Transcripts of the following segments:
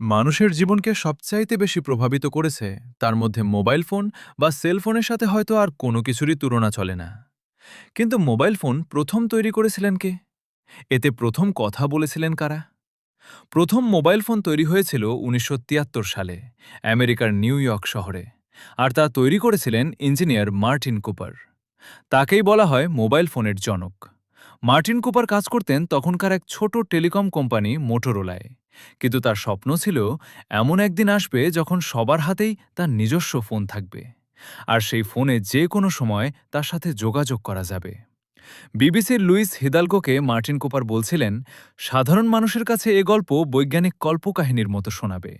মানুষের জীবনকে সবচাইতে বেশি প্রভাবিত করেছে তার মধ্যে মোবাইল ফোন বা সেলফোনের সাথে হয়তো আর কোনো কিছুরই তুলনা চলে না। কিন্তু মোবাইল ফোন প্রথম তৈরি করেছিলেন কে? এতে প্রথম কথা বলেছিলেন কারা? প্রথম মোবাইল ফোন তৈরি হয়েছিল ১৯৭৩ সালে আমেরিকার নিউ ইয়র্ক শহরে। আর তা তৈরি করেছিলেন ইঞ্জিনিয়ার মার্টিন কুপার। তাকেই বলা হয় মোবাইল ফোনের জনক। মার্টিন কুপার কাজ করতেন তখনকার এক ছোট টেলিকম কোম্পানি মোটোরোলায়। কিন্তু তার স্বপ্ন ছিল এমন একদিন আসবে যখন সবার হাতেই তার নিজস্ব ফোন থাকবে, আর সেই ফোনে যে কোনো সময় তার সাথে যোগাযোগ করা যাবে। বিবিসির লুইস হিদালগোকে মার্টিন কুপার বলছিলেন, সাধারণ মানুষের কাছে এ গল্প বৈজ্ঞানিক কল্পকাহিনীর মতো শোনাবে,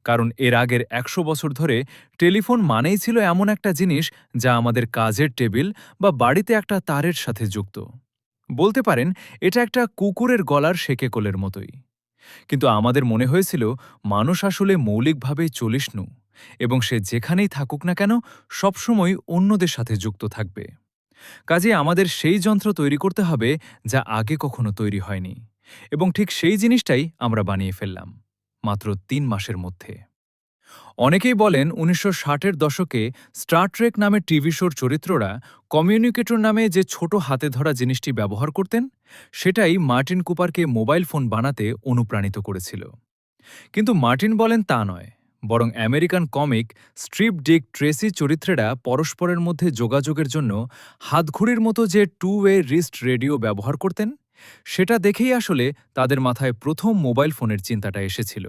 কারণ এর আগের ১০০ বছর ধরে টেলিফোন মানেই ছিল এমন একটা জিনিস যা আমাদের কাজের টেবিল বা বাড়িতে একটা তারের সাথে যুক্ত। বলতে পারেন এটা একটা কুকুরের গলার সেকেকলের মতোই। কিন্তু আমাদের মনে হয়েছিল মানুষ আসলে মৌলিকভাবেই চলিষ্ণু, এবং সে যেখানেই থাকুক না কেন সবসময় অন্যদের সাথে যুক্ত থাকবে। কাজে আমাদের সেই যন্ত্র তৈরি করতে হবে যা আগে কখনো তৈরি হয়নি, এবং ঠিক সেই জিনিসটাই আমরা বানিয়ে ফেললাম মাত্র ৩ মাসের মধ্যে। অনেকেই বলেন ১৯৬০-এর দশকে স্টার ট্রেক নামে টিভি শোর চরিত্ররা কমিউনিকেটর নামে যে ছোট হাতে ধরা জিনিসটি ব্যবহার করতেন, সেটাই মার্টিন কুপারকে মোবাইল ফোন বানাতে অনুপ্রাণিত করেছিল। কিন্তু মার্টিন বলেন তা নয়, বরং আমেরিকান কমিক স্ট্রিপ ডিক ট্রেসি চরিত্রেরা পরস্পরের মধ্যে যোগাযোগের জন্য হাতঘড়ির মতো যে টু-ওয়ে রিস্ট রেডিও ব্যবহার করতেন, সেটা দেখেই আসলে তাদের মাথায় প্রথম মোবাইল ফোনের চিন্তাটা এসেছিল।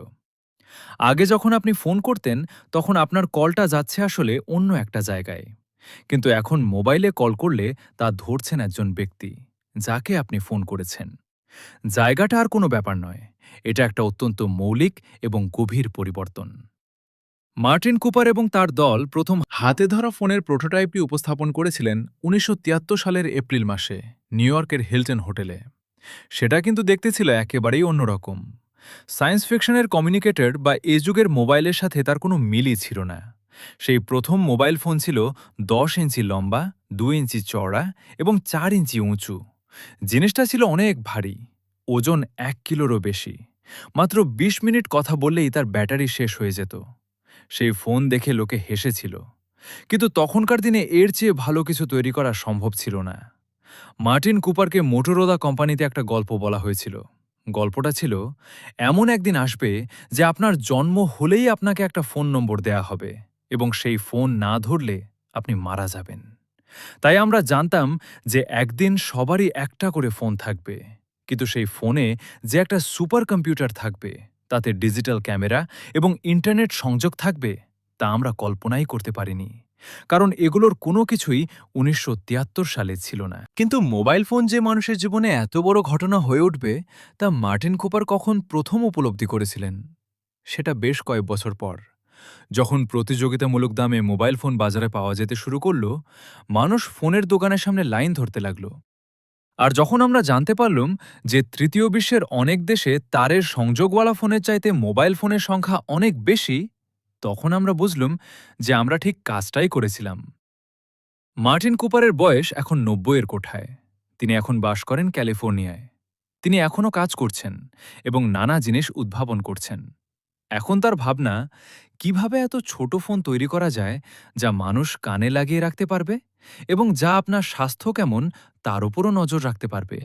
আগে যখন আপনি ফোন করতেন তখন আপনার কলটা যাচ্ছে আসলে অন্য একটা জায়গায়, কিন্তু এখন মোবাইলে কল করলে তা ধরছেন একজন ব্যক্তি, যাকে আপনি ফোন করেছেন। জায়গাটা আর কোনো ব্যাপার নয়, এটা একটা অত্যন্ত মৌলিক এবং গভীর পরিবর্তন। মার্টিন কুপার এবং তার দল প্রথম হাতে ধরা ফোনের প্রোটোটাইপটি উপস্থাপন করেছিলেন ১৯৭৩ সালের এপ্রিল মাসে নিউ ইয়র্কের হিলটন হোটেলে। সেটা কিন্তু দেখতে ছিল একেবারেই অন্যরকম। সায়েন্স ফিকশনের কমিউনিকেটর বা এ যুগের মোবাইলের সাথে তার কোনো মিলই ছিল না। সেই প্রথম মোবাইল ফোন ছিল ১০ ইঞ্চি লম্বা, ২ ইঞ্চি চওড়া এবং ৪ ইঞ্চি উঁচু। জিনিসটা ছিল অনেক ভারী, ওজন ১ কিলোরও বেশি। মাত্র ২০ মিনিট কথা বললেই তার ব্যাটারি শেষ হয়ে যেত। সেই ফোন দেখে লোকে হেসেছিল, কিন্তু তখনকার দিনে এর চেয়ে ভালো কিছু তৈরি করা সম্ভব ছিল না। মার্টিন কুপারকে মোটোরোলা কোম্পানিতে একটা গল্প বলা হয়েছিল। গল্পটা ছিল, এমন একদিন আসবে যে আপনার জন্ম হলেই আপনাকে একটা ফোন নম্বর দেয়া হবে, এবং সেই ফোন না ধরলে আপনি মারা যাবেন। তাই আমরা জানতাম যে একদিন সবারই একটা করে ফোন থাকবে, কিন্তু সেই ফোনে যে একটা সুপার কম্পিউটার থাকবে, তাতে ডিজিটাল ক্যামেরা এবং ইন্টারনেট সংযোগ থাকবে, তা আমরা কল্পনাই করতে পারিনি, কারণ এগুলোর কোনো কিছুই ১৯৭৩ সালে ছিল না। কিন্তু মোবাইল ফোন যে মানুষের জীবনে এত বড় ঘটনা হয়ে উঠবে, তা মার্টিন কুপার কখন প্রথম উপলব্ধি করেছিলেন? সেটা বেশ কয়েক বছর পর, যখন প্রতিযোগিতামূলক দামে মোবাইল ফোন বাজারে পাওয়া যেতে শুরু করল। মানুষ ফোনের দোকানের সামনে লাইন ধরতে লাগল। আর যখন আমরা জানতে পারলাম যে তৃতীয় বিশ্বের অনেক দেশে তারের সংযোগওয়ালা ফোনের চাইতে মোবাইল ফোনের সংখ্যা অনেক বেশি, তখন আমরা বুঝলাম যে আমরা ঠিক কাজটাই করেছিলাম। মার্টিন কুপারের বয়স এখন ৯০-এর কোঠায়। তিনি এখন বাস করেন ক্যালিফোর্নিয়ায়। তিনি এখনও কাজ করছেন এবং নানা জিনিস উদ্ভাবন করছেন। এখন তার ভাবনা, কিভাবে এত ছোট ফোন তৈরি করা যায় যা মানুষ কানে লাগিয়ে রাখতে পারবে এবং যা আপনার স্বাস্থ্য কেমন তার উপরও নজর রাখতে পারবে।